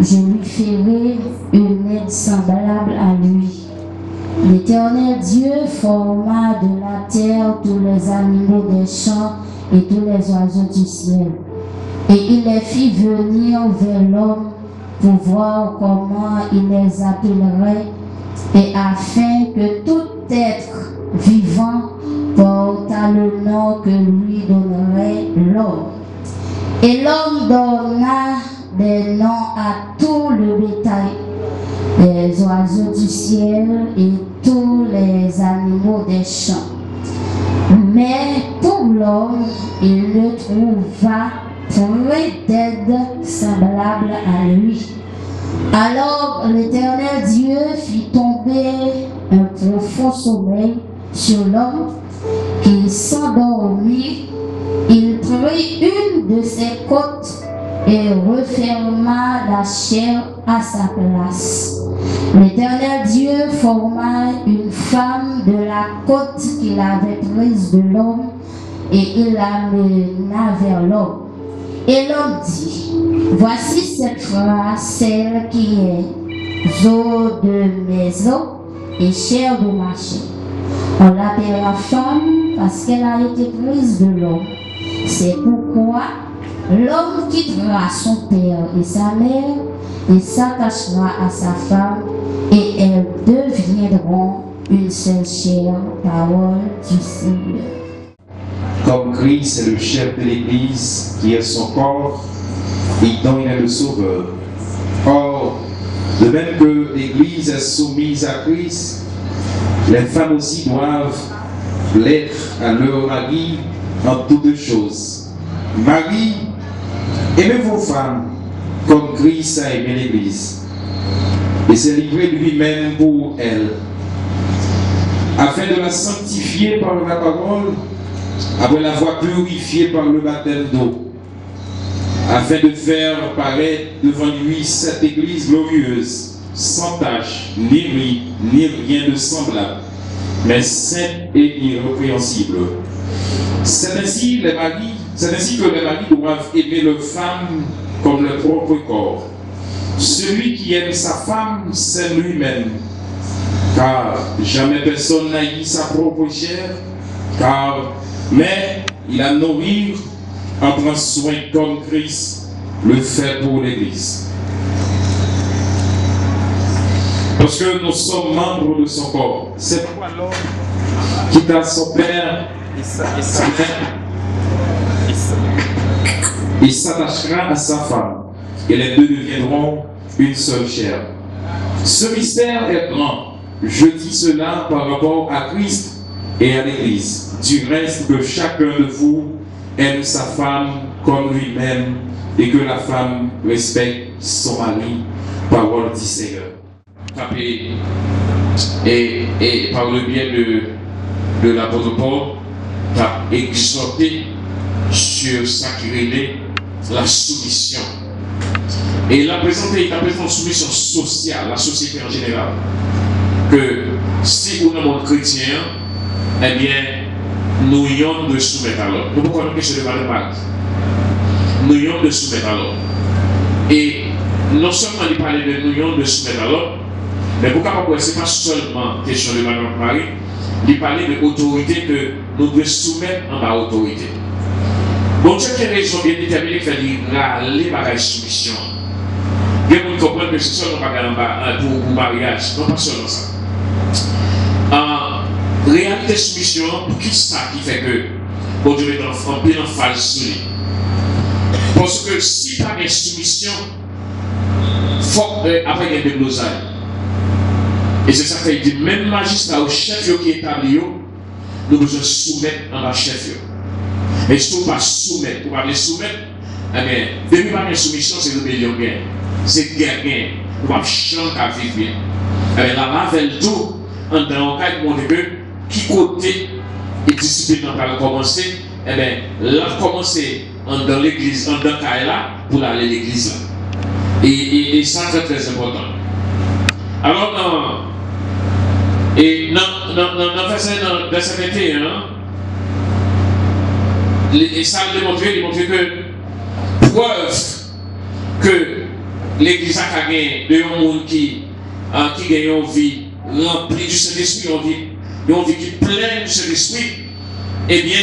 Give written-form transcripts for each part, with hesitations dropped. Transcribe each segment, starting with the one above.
je lui ferai une aide semblable à lui. L'Éternel Dieu forma de la terre tous les animaux des champs et tous les oiseaux du ciel. Et il les fit venir vers l'homme pour voir comment il les appellerait, et afin que tout être vivant portât le nom que lui donnerait l'homme. Et l'homme donna des noms à tout le bétail, les oiseaux du ciel et tous les animaux des champs. Mais pour l'homme, il ne trouva point d'aide semblable à lui. Alors l'Éternel Dieu fit tomber un profond sommeil sur l'homme, qu'il s'endormit. Il prit une de ses côtes et referma la chair à sa place. L'Éternel Dieu forma une femme de la côte qu'il avait prise de l'homme, et il l'amena vers l'homme. Et l'homme dit: voici cette fois celle qui est os de mes os et chair de ma chair. On l'appellera femme parce qu'elle a été prise de l'homme. C'est pourquoi l'homme quittera son père et sa mère et s'attachera à sa femme, et elles deviendront une seule chair. Parole du Seigneur. Comme Christ est le chef de l'Église, qui est son corps, et dont il est le sauveur. Or, de même que l'Église est soumise à Christ, les femmes aussi doivent l'être à leur mari en toutes choses. Marie, aimez vos femmes comme Christ a aimé l'Église et s'est livré lui-même pour elle, afin de la sanctifier par la parole, après l'avoir purifiée par le baptême d'eau, afin de faire paraître devant lui cette Église glorieuse, sans tache, ni ri, ni rien de semblable, mais sainte et irrépréhensible. C'est ainsi que les maris doivent aimer leurs femmes comme leur propre corps. Celui qui aime sa femme, c'est lui-même, car jamais personne n'a eu sa propre chair, mais il a nourrir, en prend soin comme Christ le fait pour l'Église. Parce que nous sommes membres de son corps. C'est pourquoi l'homme quitta son père et sa mère, il s'attachera à sa femme, et les deux deviendront une seule chair. Ce mystère est grand. Je dis cela par rapport à Christ et à l'Église. Du reste, que chacun de vous aime sa femme comme lui-même, et que la femme respecte son mari. Parole du Seigneur. Et par le biais de l'apôtre Paul, tu as exhorté sur sa la soumission. Et il a présenté une soumission sociale, la société en général. Que si vous sommes chrétiens, eh bien, nous ayons de soumettre à l'autre. Nous ne pouvons pas empêcher de parler mal. Nous ayons de soumettre à l'autre. Et non seulement il parlait de nous ayons de soumettre à l'autre, mais pourquoi ce n'est pas seulement question de Marie, il parlait de l'autorité que nous devons soumettre en ma autorité. Bon Dieu qui a raison bien déterminée qui fait râler par la soumission. Bien vous comprenez que c'est seulement pour mariage, non pas seulement ça. En réalité soumission, pour qui ça qui fait que bon Dieu est en plein en phase sur lui. Parce que si pas de soumission, faut après il y a des blosailles. Et c'est ça qu'il dit, même magistrat ou chef qui est établi, nous devons soumettre en bas chef. Mais si tu ne pas soumettre, tu ne pas soumettre, eh bien, depuis la soumission, c'est rébellion. C'est guerre. Tu vas chanter à vivre bien. Eh bien, la main tout, en dans le cas de mon Dieu, qui côté et discipline va commencer, eh bien, là, commencer dans l'église, dans le cas là, pour aller à l'église là. Et ça, c'est très important. Alors, et dans verset 21, et ça il démontre que preuve que l'église a gagné de monde qui a une vie remplie du Saint-Esprit, une vie qui est pleine du Saint-Esprit, eh bien,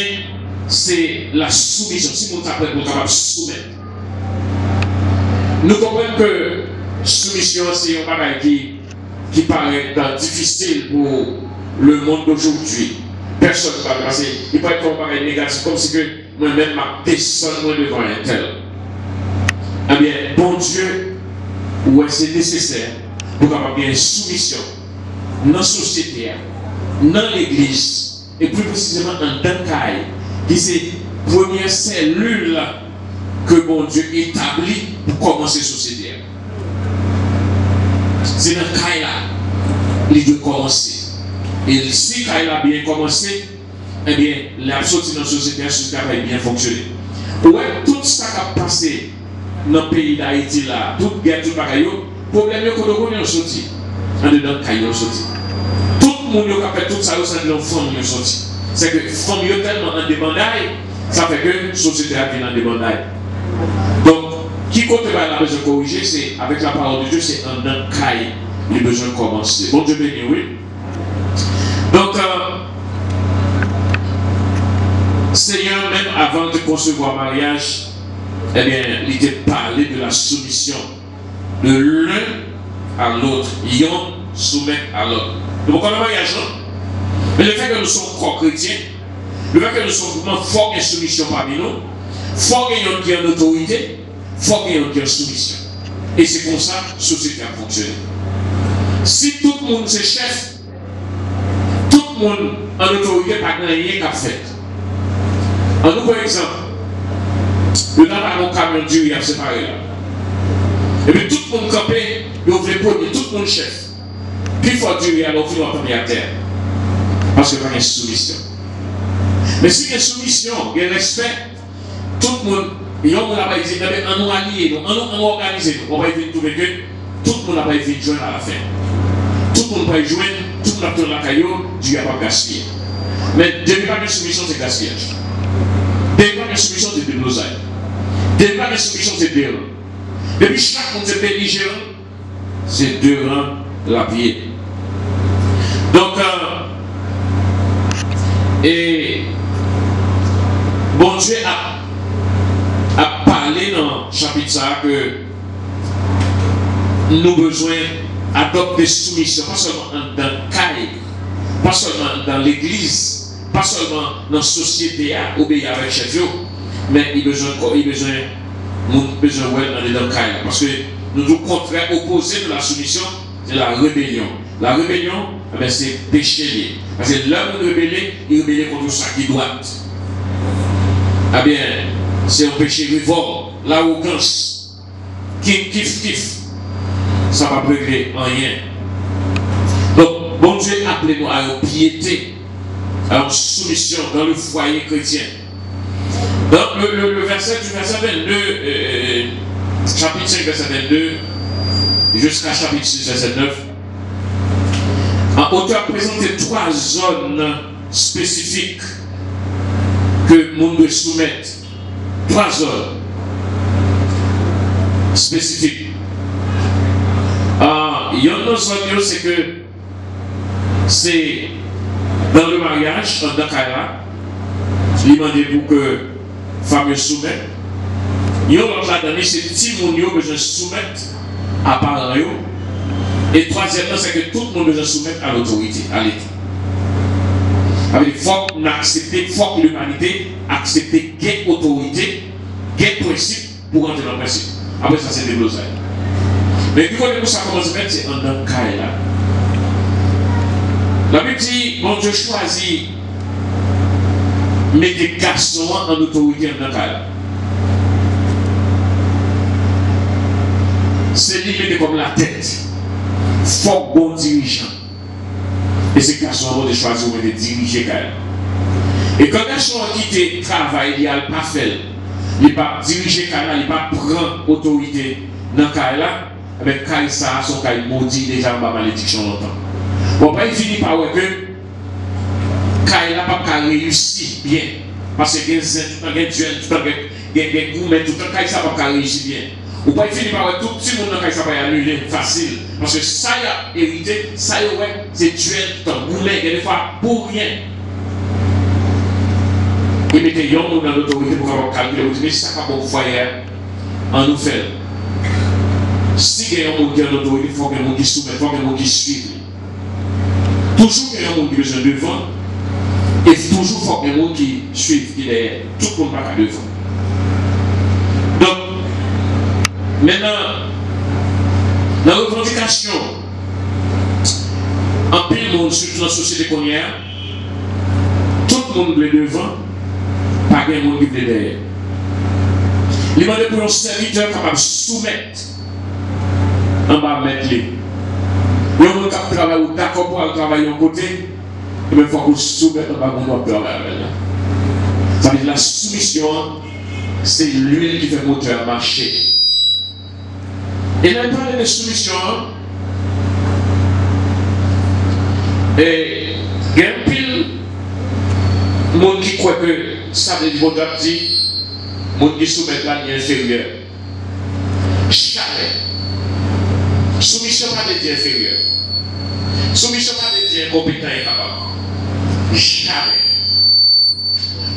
c'est la soumission. Si nous sommes capables de soumettre. Nous comprenons que soumission, c'est un bagage qui paraît difficile pour le monde d'aujourd'hui. Personne ne va le passer. Il peut être un bagage négatif, comme si que moi-même, ma personne devant un tel. Eh bien, bon Dieu, ouais, c'est nécessaire pour avoir bien une soumission dans la société, dans l'église, et plus précisément en Dankai, qui c'est la première cellule que bon Dieu établit pour commencer la société. C'est dans le cas là, il doit commencer. Et si le cas a bien commencé, eh bien, la sortie dans la société va bien fonctionner. Ouais, tout ça qui a passé dans le pays d'Haïti là, toute guerre, tout bagaille, le problème est que nous avons sorti. En dedans, nous avons sorti. Tout le monde qui a fait tout ça, c'est dans la famille sorti. C'est que la famille est tellement en débandaille, ça fait que la société a bien en débandaille. Donc, qui compte la besoin de corriger, c'est avec la parole de Dieu, c'est un caille, il a besoin de commencer. Bon Dieu béni, oui. Donc, Seigneur, même avant de concevoir mariage, eh bien, il était parlé de la soumission de l'un à l'autre. Ils ont soumis à l'autre. Donc, on a un mariage, non? Mais le fait que nous sommes pro-chrétiens, le fait que nous sommes vraiment forts en soumission parmi nous, forts en qui en autorité, forts en qui en soumission. Et c'est comme ça que la société a fonctionné. Si tout le monde c'est chef, tout le monde en autorité n'a rien qu'à faire. En nous, par exemple, le temps par mon camion dur, il a séparé là. Et puis tout le monde campé, il ouvre les premiers, tout le monde chef. Puis il faut durer, alors il va tomber à terre. Parce qu'il y a une soumission. Mais si il y a une soumission, il y a un respect, tout le monde, il y a un monde là-bas, il dit, on nous allier, on nous organiser, on va y trouver que tout le monde là-bas, il vient joindre à la fin. Tout le monde va y joindre, tout le monde va la caillou, Dieu n'a pas gaspillé. Mais depuis pas de soumission, c'est gaspillage. Depuis pas de soumission, c'est de l'oseille. Depuis pas de soumission, c'est deux rangs. Depuis chaque monde, c'est belligérant, c'est deux rangs la pied. Donc, et bon Dieu a parlé dans le chapitre ça que nous avons besoin d'adopter soumission, pas seulement dans le cahier, pas seulement dans l'église, pas seulement dans la société à obéir avec chef, mais il besoin dans le cahier. Parce que nous sommes contraire opposé de la soumission, c'est la rébellion. La rébellion, c'est péché. Parce que l'homme rebellé, il rebelle contre ça qui doit. Eh bien, c'est un péché révolte, l'arrogance, kiff. Ça ne va pas régler en rien. Donc, bon Dieu appelez-nous à une piété, à une soumission dans le foyer chrétien. Dans le verset 22, chapitre 5, verset 22, jusqu'à chapitre 6, verset 9, l'auteur a présenté 3 zones spécifiques que le monde doit soumettre. 3 zones spécifiques. Il y a une autre zone, c'est que c'est dans le mariage, en Dakar, il m'a dit pour que les femmes soumette. Il y a une autre là-dedans, c'est petit monde qui besoin de soumettre à parents. Et troisièmement, c'est que tout le monde doit se soumettre à l'autorité, à l'État. Il faut qu'on accepte, il faut que l'humanité accepte qu'il y ait autorité, qu'il y ait principe pour rentrer dans le principe. Après ça, c'est des blosailles. Mais du coup, ça commence à mettre, c'est en un cas là. La Bible dit, bon Dieu choisit, met des garçons en autorité en un cas là. C'est limité comme la tête. Faut bon dirigeant. Et ces garçons vont choisir de diriger quand même. Et quand un garçon qui travaille, il n'a pas fait, il n'a pas dirigé quand même, il n'a pas prendre autorité dans le cas là, avec quand ça, son cas maudit déjà en malédiction longtemps. Bon, il finit par voir que quand il n'a pas réussi bien, parce que il y a des duels, il y a des gourmets, tout le temps, quand il n'a pas réussi bien. Ou pas finir par tout petit monde qui ça va annuler facile. Parce que ça y a hérité, ça y a c'est tuer ton boulet, des fois pour rien. Et mettez yon dans l'autorité pour avoir calculé, mais ça va pour foyer en nous faire. Si il y a un monde qui a l'autorité, il faut que monde qui soumet, il faut que monde qui suive. Toujours il y a un monde qui besoin devant, et toujours il faut que monde qui suive, qui est tout le monde pas devant. Donc, maintenant, la revendication, en pile monde, surtout dans la société qu'on y a, tout le monde est devant, pas de monde qui est derrière. Il m'a dit pour un serviteur capable de soumettre, en bas mettre les. Il y a un monde qui travaille ou d'accord pour travailler d'un côté, et il faut qu'on soumette en bas pour travailler. Ça veut dire la soumission, c'est l'huile qui fait monter un marché. Et là, il parle de soumission, et il y a un pile de monde qui croit que ça veut dire que le monde qui soumet la ligne inférieure. Jamais. Soumission pas de dire inférieur. Soumission pas de dire incompétent et capable. Jamais.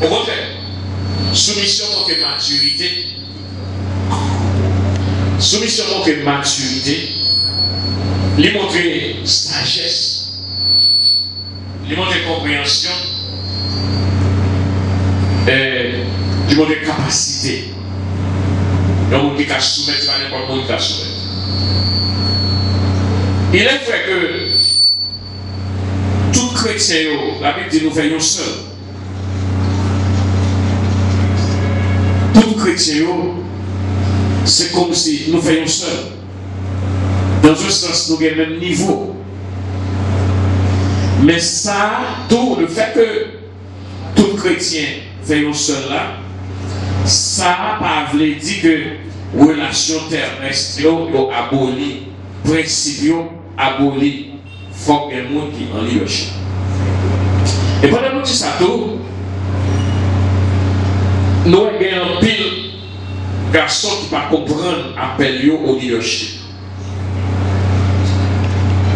Au contraire, soumission manque de maturité. Soumission manque de maturité. Lui montrer sagesse. Lui montrer compréhension. Lui montrer capacité. Il y a un monde qui a soumettre, pas n'importe qui a soumettre. Il est vrai que tout chrétien, la Bible dit nous faisons seul. Tout chrétien, c'est comme si nous faisons seul. Dans un sens, nous avons le même niveau. Mais ça, tout le fait que tout chrétien faisons seul là, ça n'a pas dire que relation terrestre est abolie. Principe aboli, il faut que les gens qui en leadership. Et pendant que nous disons ça, nous avons un pile garçon qui ne peut pas comprendre l'appel au leadership.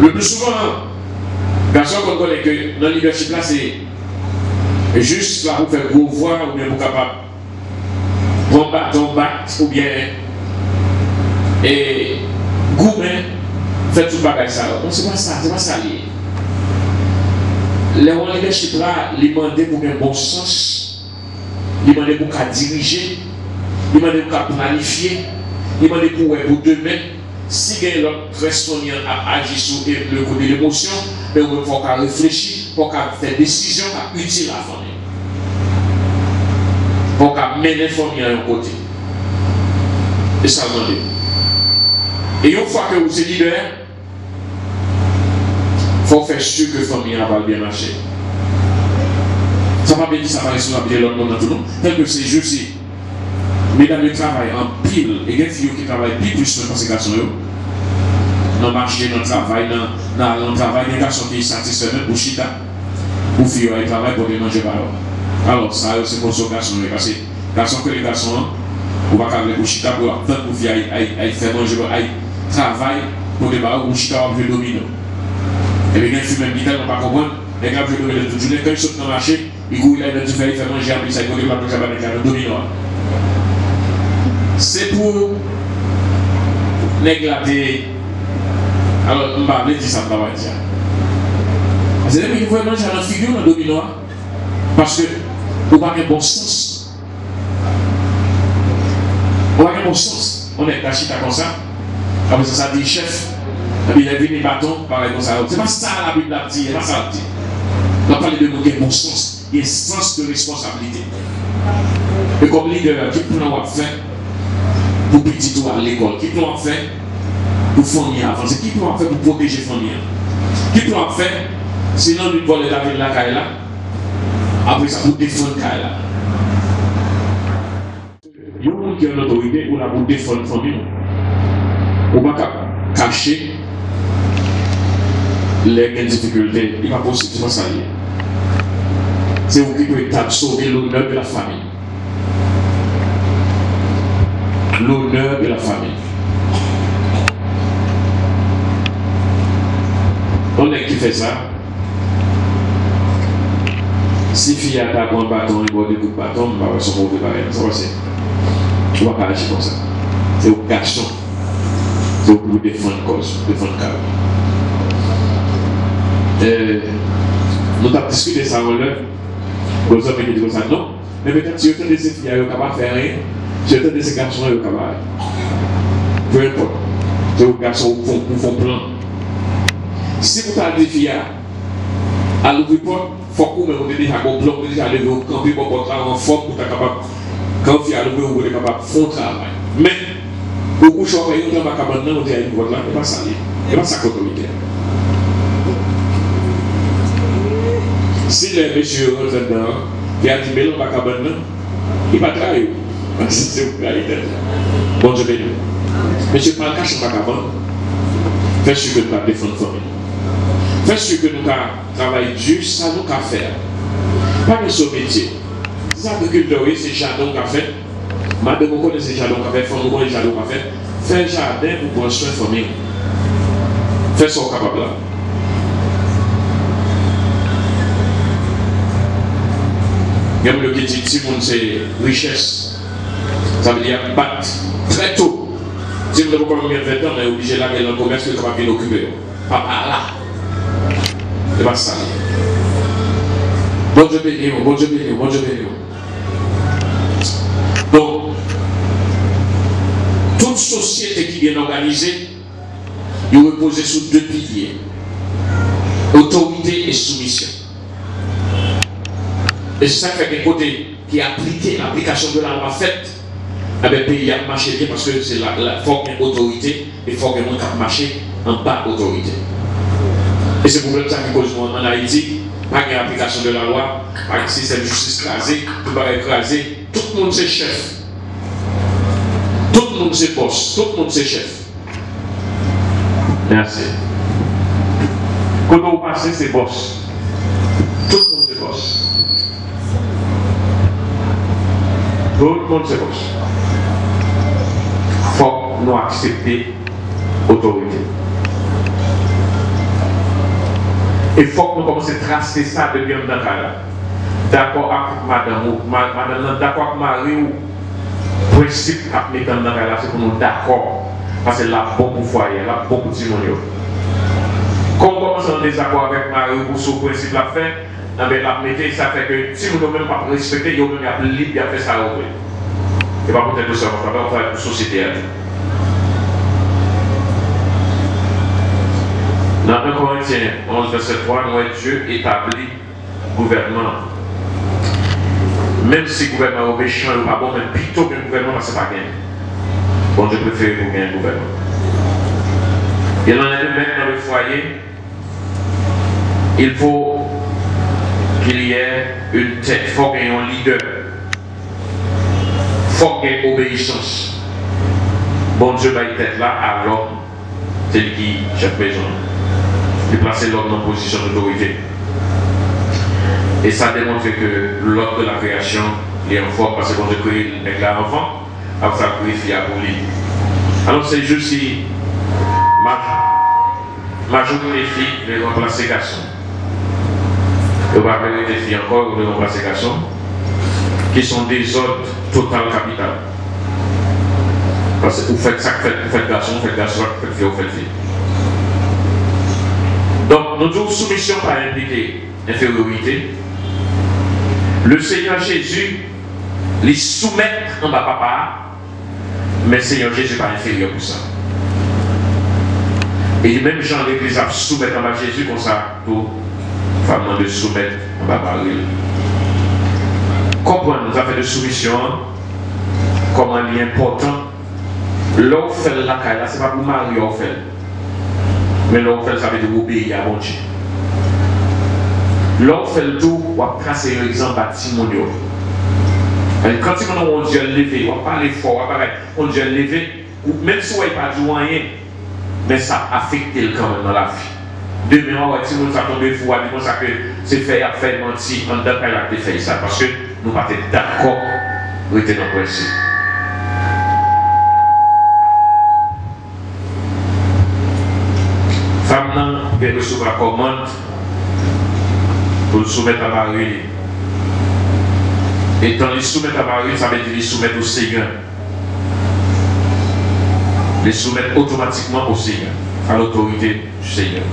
Le plus souvent, garçon qu'on connaît que dans le leadership là, c'est juste là pour faire gros voir ou bien pour capable prendre bâton, ou bien et gourmet. Fait tout le bagage ça. On sait pas ça, c'est pas ça lié. Les leadership là, ils demandent pour un bon sens, ils demandent pour diriger, ils demandent pour planifier, ils demandent pour demain. Si l'autre responsable a agi sur le côté de l'émotion, il faut qu'à réfléchir, pour qu'à faire des décisions utiles à la famille. Pour qu'à mener la famille à un côté. Et ça demande. Et une fois que vous êtes leader, il faut faire sûr que la famille va bien marcher. Ça ne va pas dire que ça va responsabiliser l'autre monde dans tout le monde. Tel que c'est juste, mesdames, ils travaillent en pile. Et il y a des filles qui travaillent plus parce que les garçons, dans le marché, dans le travail, dans le travail, les garçons qui sont satisfaits même pour chita, pour filles, ils travaillent pour manger par eux. Alors, ça, c'est pour ce garçon. Parce que les garçons, que les garçons, on va travailler pour chita, pour attendre pour filles, ils font manger, ils travaillent pour des barres, pour chita, pour jouer domino. Et bien, les filles, même, ils ne vont pas comprendre. Les gars, je vais toute journée, quand ils sortent dans le marché, ils courent, ils font manger, ils font manger, domino. C'est pour néglater. Alors, on va dire ça, on va dire. C'est qu'il faut manger dans la figure dans le domino. Parce que, on n'a pas de bon sens. On n'a pas de bon sens. On est caché comme ça. Après ça dit chef. Et puis il a vu les bâtons, pareil comme ça. C'est pas ça la Bible a dit, c'est pas ça la dit. On va parler de mon bon sens. Il y a un sens de responsabilité. Et comme leader, qui peut nous faire pour petit tour à l'école, qui peut nous faire pour famille avancer, qui peut nous faire pour protéger la famille, qui peut nous faire, sinon nous voler la ville de la Kaila, après ça pour défendre Kaila. Il y a des gens qui ont l'autorité pour défendre la famille. On ne peut pas cacher les difficultés, il n'est pas possible, c'est pas ça. C'est vous qui pouvez sauver l'honneur de la famille. l'honneur de la famille. On est qui fait ça. Si fille a un bon bâton, il va des coups de bâton, il va son mauvais pareil. Ça va, c'est. Tu vas pas agir comme ça. C'est au garçon. C'est pour défendre cause, défendre le cadre. Nous avons discuté ça en l'heure. Nous avons dit comme ça, non. Mais peut-être si autant de ces filles, ils ne peuvent pas faire rien. Si autant de ces garçons, ils ne peuvent pas. Peu importe. C'est aux garçons qui font plan. Si vous avez des filles, à l'ouvrir porte, il faut que vous ayez déjà un plan, vous déjà levé au camp, pour votre en forme, pour être capable. Quand vous avez l'ouvrir, vous êtes capable de faire un travail. Mais, beaucoup de choses, vous avez un cabane, vous avez une voie là, et pas ça. Et pas ça qu'autorité. Si les messieurs rentrent dedans, il a dit, mais l'on va cabane, il va travailler. C'est vous réalité. Bon Dieu béni. Monsieur, pas le cacher ma cabane. Fais sûr que nous avons défendre la famille. Fais sûr que nous avons travaillé dur, ça nous avons fait. Pas de ce métier. Les agriculteurs, c'est jardin qu'on a fait. Madame, vous connaissez jardin qu'on a fait, femme, vous connaissez jardin qu'on a fait. Fais jardin pour prendre soin de la famille. Fais ce qu'on est capable là. Même le qui dit si monde c'est richesse, ça veut dire battre très tôt. Si vous n'avez pas combien de 20 ans, on est obligé de aller dans le commerce que vous avez bien occupé. Pas par là. C'est pas ça. Bon Dieu béni, bon Dieu béni, bon Dieu béni. Donc, toute société qui est bien organisée, il repose sur deux piliers. Autorité et soumission. Et c'est ça qui fait qu'un côté qui a appliqué l'application de la loi faite, le pays a marché bien parce que c'est la forme d'autorité et forme de marché en bas d'autorité. Et c'est pour ça que cause en Haïti, pas d'application de la loi, pas de système de justice écrasé, tout va écraser, tout le monde c'est chef. Tout le monde c'est boss, tout le monde c'est chef. Merci. Quand vous passez, c'est boss. Tout le monde c'est boss. Tout le monde c'est boss. Il faut que nous accepter l'autorité. Il faut que nous commencions à tracer ça depuis un temps. D'accord avec madame, d'accord avec Marie, le principe à mettre dans la c'est pour nous d'accord. Parce que là, bon pour foyer, là, bon pour Timonio. Quand on commence en désaccord avec Marie pour ce principe là fait, la mettez, ça fait que si nous ne même pas respecter, il y a un libre de faire ça. Et pas peut-être ça, on va faire une société. Dans 1 Corinthiens 11, verset 3, nous avons Dieu établi gouvernement. Même si le gouvernement est méchant ou pas bon, mais plutôt qu'un gouvernement, c'est pas bien. Bon, je préfère pour gagner un gouvernement. Il en a même dans le foyer. Il faut qu'il y ait une tête, il faut qu'il y ait un leader. Il faut qu'il y ait obéissance. Bon Dieu va être là à l'homme, tel qui chaque maison. Il placer l'homme en position d'autorité. Et ça démontre que l'ordre de la création est en forme parce qu'on a créé un enfant, après ça a créé fille pour lui. Alors c'est juste si majorité des filles les remplacer garçons. On va appeler des filles encore les remplacer garçons qui sont des ordres total capital. Parce que vous faites ça, vous faites garçon, vous faites garçon, vous faites fille, vous faites fille. Donc, notre soumission pas impliquer infériorité. Le Seigneur Jésus les soumet en bas papa, mais le Seigneur Jésus n'est pas inférieur pour ça. Et même Jean l'Église a soumettre en bas Jésus comme ça pour femme de soumettre en bas Marie. Comprendre nos affaires de soumission, comment il est important. Là où fait la caille, ce n'est pas pour Marie où fait. Mais là où fait, ça veut dire obéir à mon Dieu. Là où fait le tout, on va tracer un exemple à Timonio. Quand on Dieu levé, on va parler fort, on Dieu levé, même si on n'est pas du rien, mais ça affecte quand même dans la vie. Demain, on va dire que ça tombe fou, on va dire que c'est fait à faire mentir, on ne doit pas faire ça, parce que nous ne sommes pas d'accord avec nos principes. femme vient recevoir la commande pour le soumettre à Marie. Et quand les soumettre à Marie, ça veut dire les soumettre au Seigneur. Les soumettre automatiquement au Seigneur, à l'autorité du Seigneur.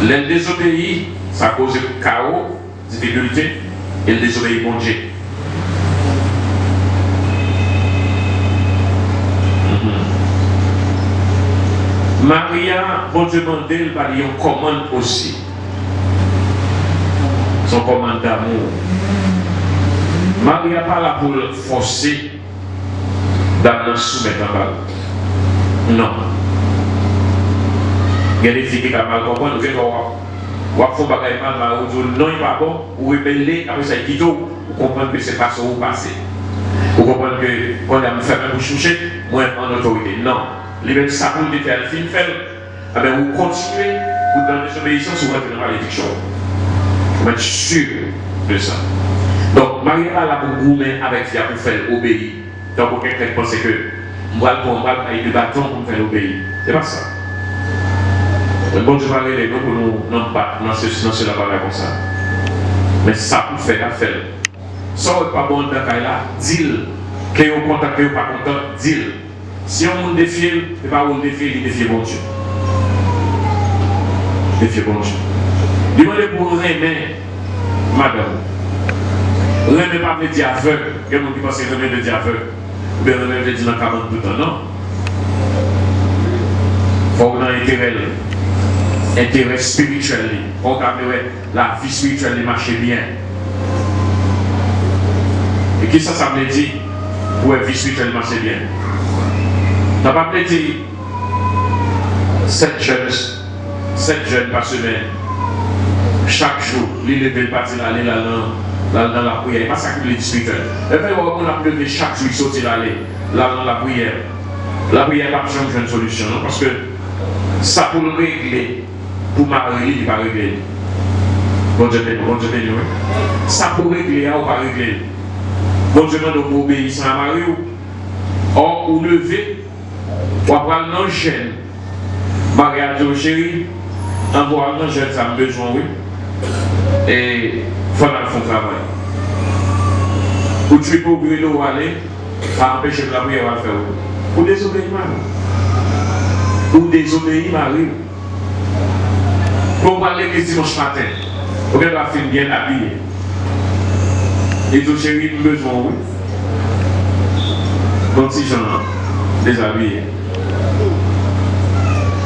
Les désobéir, ça cause chaos, difficulté, et le désobéir mon Dieu. Maria, bon Dieu demandé, elle va lui commande aussi. Son commande d'amour. Maria pas là pour le forcer d'amener soumettre à mal. Non. Il y a des filles qui ont mal compris, ou font bagaille mal, ou non, il n'est pas bon, ou rebelle, après ça, il dit tout, ou comprendre que c'est pas ça ou passé. Ou comprendre que quand on a fait un bouche moi en autorité. Non. Les mêmes ça pour le faire, le film fait, vous continuez, vous dans la désobéissance, vous rentrez dans la malédiction. Vous êtes sûr de ça. Donc, Marie est là pour vous mettre avec Fia pour faire obéir. Donc, pour quelqu'un qui pense que moi, je vais aller de bâton pour me faire obéir. C'est pas ça. Le bon Dieu va aller nous pour nous non pas dans cela va comme ça. Mais ça pour faire la faire. Ça n'est pas bon dans le cas là, dis-le. Que vous contactez ou pas content, dis-le. Si on vous défie, ce n'est pas vous défier, il défie bon Dieu. Défier bon Dieu. Demandez pour René, madame. René pas veut dire aveugle. Il y a des gens qui pensent que René veut dire aveugle. Ou bien René veut dire dans 40 tout le temps. Non. Il faut que dans l'intérêt spirituel, il faut que la vie spirituelle marche bien. Et qui ça veut dire pour la vie spirituelle marche bien? Ça va pas dire 7 jeunes par semaine. Chaque jour, il lever partir aller là dans la prière. Il pas ça que les spirituel. Et puis on a levé chaque jour, il sortir aller là dans la prière. La prière n'a pas besoin de solution, non? Parce que ça pour le régler, pour marier, il va régler. Bon Dieu béni, oui. Ça pour régler, on va régler. Bon Dieu demande pour obéir à Marie. Or, ou lever. Ou après non jeune, Marie a dit au chéri, envoie non jeune, ça a besoin, oui. Et il faut faire son travail. Ou tu peux ouvrir l'eau aller, à empêcher que la prière va faire. Ou désobéir Marie. Ou désobéir Marie. Pour aller à l'église dimanche matin, pour qu'elle va finir bien habillée. Et tout chéri, besoin, oui. Donc si j'en ai déshabillé.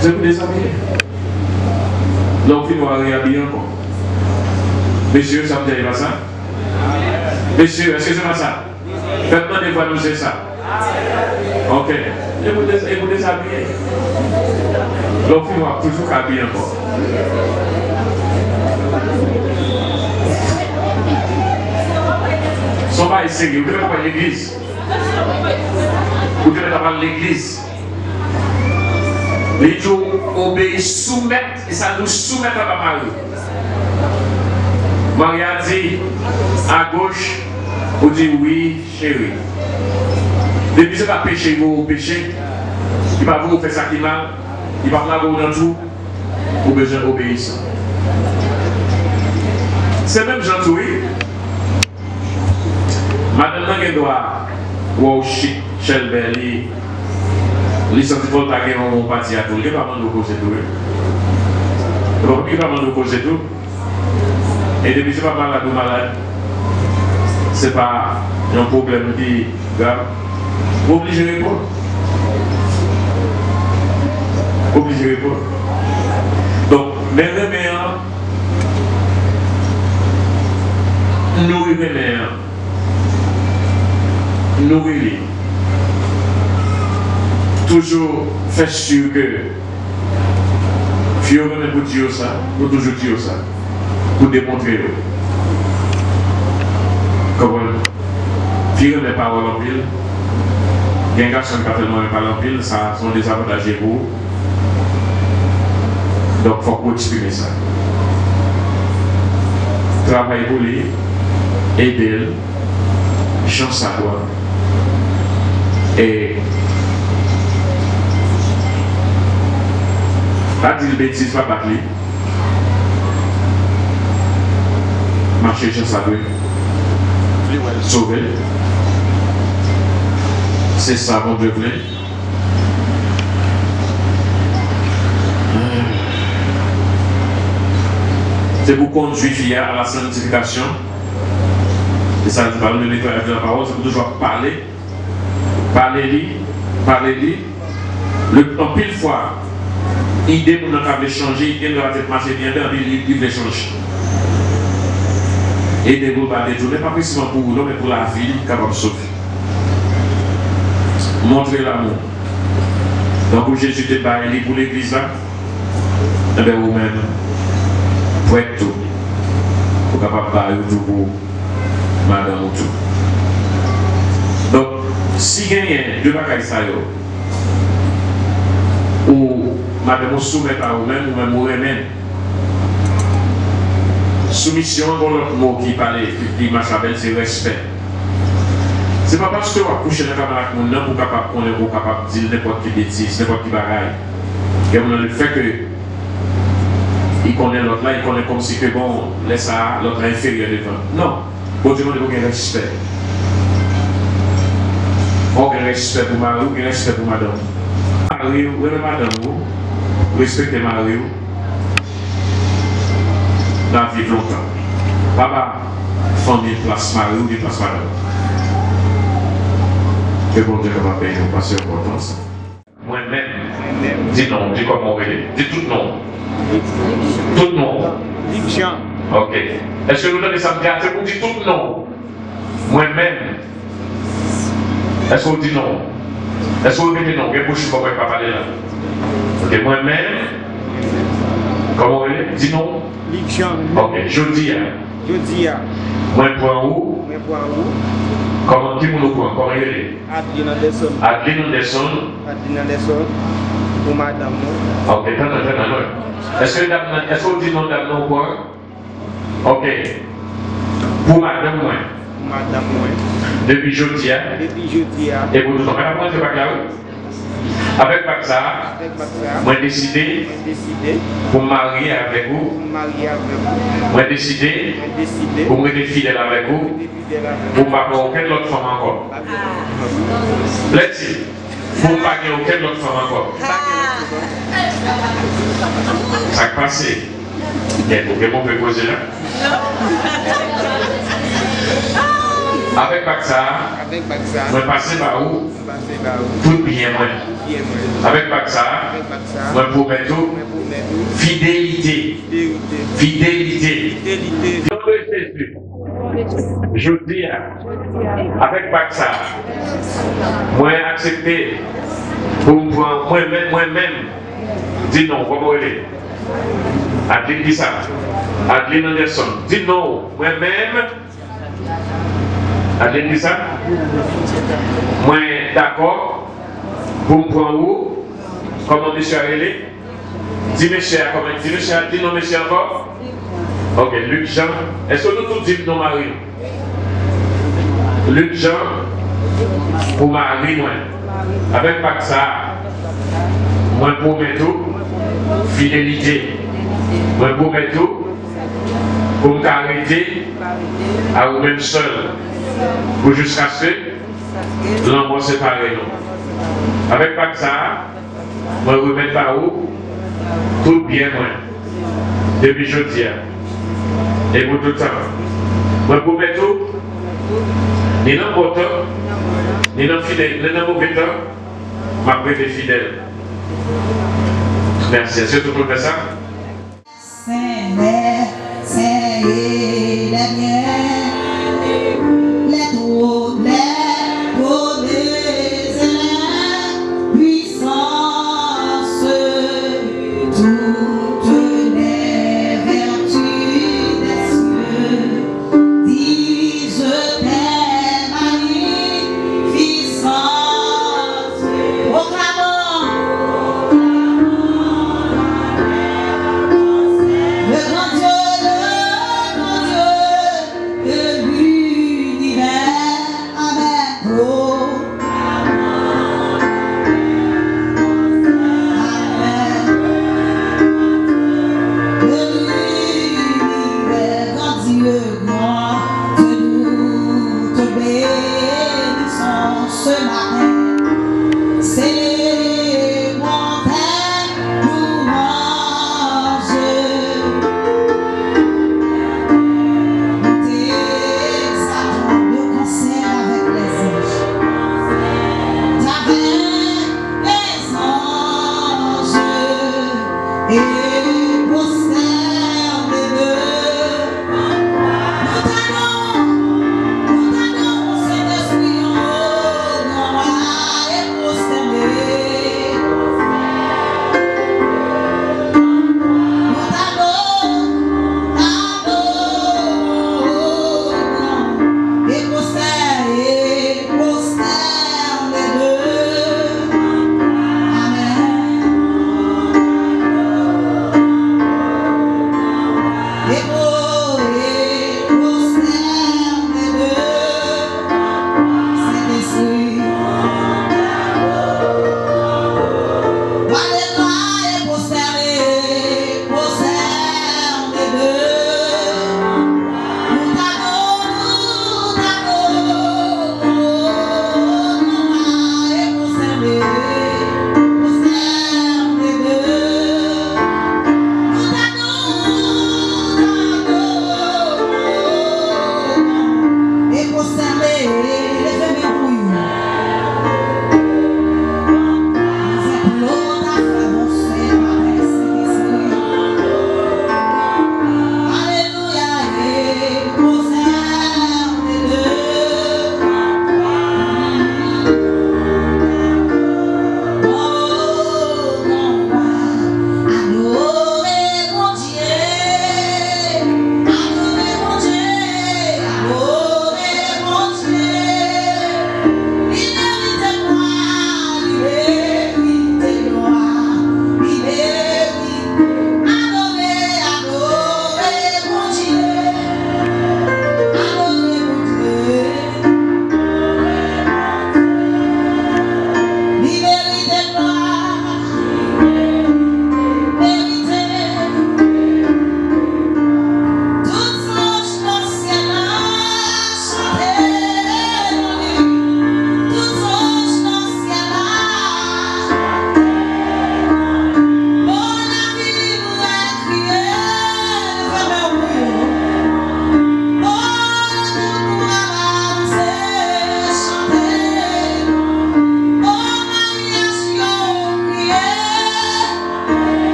Vous êtes déshabillé. Donc, il doit réhabiller encore. Messieurs, ça vous dit pas ça? Messieurs, est-ce que c'est pas ça? Faites-moi des fois nous c'est ça. Ok. Et vous déshabillez. Donc, il doit toujours habiller encore. Son pas sérieux. Vous devez pas l'église. Vous devez avoir l'église. Les gens obéissent, soumettent, et ça nous soumet à la Marie. Marie a dit à gauche, on dit oui, chérie. Depuis ce n'est pas péché, vous péchez, il va vous faire ça qui mal, il va vous dans tout, vous besoin d'obéir. C'est même gentil, oui. Madame qui doit, wow, chic, Shelby, les sentiments tagués ont parti à tout. Il n'y a pas de cause tout. Donc, il n'y a pas de cause tout. Et depuis, ce n'est pas malade. Ce n'est pas un problème qui grave. Vous obligez de répondre. Obligé de répondre. Donc, mes remèdes, nourrir les mères, nourrir. Toujours faire sûr que Fio même pour dire ça, pour toujours dire ça, pour démontrer. Comment Fio n'est pas en pile, il y a un garçon qui n'est pas en pile, ça sont des avantages pour vous. Donc il faut exprimer ça. Travailler pour lui, aider, chance sa voix. Et Pas dire bêtise, pas battre. Marcher chez sa rue. Sauver. C'est ça, mon Dieu, plaît. C'est pour conduire à la sanctification. Et ça parle de nettoyage de la parole, c'est pour toujours parler. Parler-lui. En pile fois, l'idée pour nous changer, l'idée de la tête marcher bien, il veut changer. Et des vous pas détourner, pas précisément pour vous, mais pour la vie, capable de sauver. Montrer l'amour. Donc, pour Jésus te parle pour l'église là, et bien vous-même, pour être tout, pour capable de parler tout pour madame ou tout. Donc, si il y a deux bagages ça, ou madame soumet à vous-même, ou même vous-même, soumission, pour l'autre mot qui parlait, qui m'a appelé, c'est respect. Ce n'est pas parce que vous couchez dans la caméra avec mon nom pour capable de dire n'importe quelle bêtise, n'importe quel bagaille. Et on a le fait que il connaît l'autre là, il connaît comme si que bon, laisse ça, l'autre inférieur devant. Non, bon Dieu, il faut un respect. Il faut un respect pour Marie, un respect pour madame. Marie, oui, madame, vous respectez Marie. Dans la vie longtemps. Papa, famille place Marie ou place madame. Que bon Dieu va payer nous passer importance. Moi-même, dis non, dis comment on veut. Dis tout non. Tout non. Ok. Est-ce que nous donnons ça c'est pour dire tout non? Moi-même. Est-ce qu'on dit non? Est-ce qu'on dit non? Je ne sais pas parler là. Ok, moi-même. Comment on veut? Dis non. Ok, je dis. Moi, point où? Comment qui nous prend? Comment il est? Adeline Anderson. Pour madame. Ok, attends. Est-ce qu'on dit non dame ou point? Ok. Pour madame, moi. Depuis jeudi. Et pour nous, on va apprendre, c'est pas clair. Avec Baksa, moi décidé pour me marier avec vous. Moi décidé pour me rester fidèle avec vous. Pour ne pas avoir aucune autre femme encore. Plaît-il? Pour ne pas avoir aucune autre femme encore. Ça a passé. Vous pouvez poser là. Avec Baksa, je passe par où? Tout bien, moi. Avec Baksa, je promets tout. Fidélité. Je dis, avec Baksa, moi accepté pour moi-même, dis non, comment elle est? Adeline dit ça. Adeline Anderson, dis non, moi-même. Adeline dit ça? Moi d'accord. Pour me prendre où? Comment monsieur a relé? Dis monsieur, dis non monsieur encore? Ok, Luc Jean. Est-ce que nous tous disons non Marie? Luc Jean, pour Marie, moi. Avec Baksa, moi promets tout. Fidélité. Moi promets tout. Pour me arrêter à vous-même seul. Pour jusqu'à ce que l'amour séparé nous. Avec Baksa, moi remettre par où? Tout bien moi. Depuis jeudi. Et pour tout le temps. Moi promets tout. Ni dans le bon temps, ni dans le mauvais temps, ma prête est fidèle. Merci. Est-ce que tout le monde fait ça?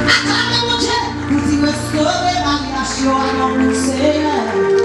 Acclame mon Dieu, pour dire restaurer ma relation à mon Seigneur.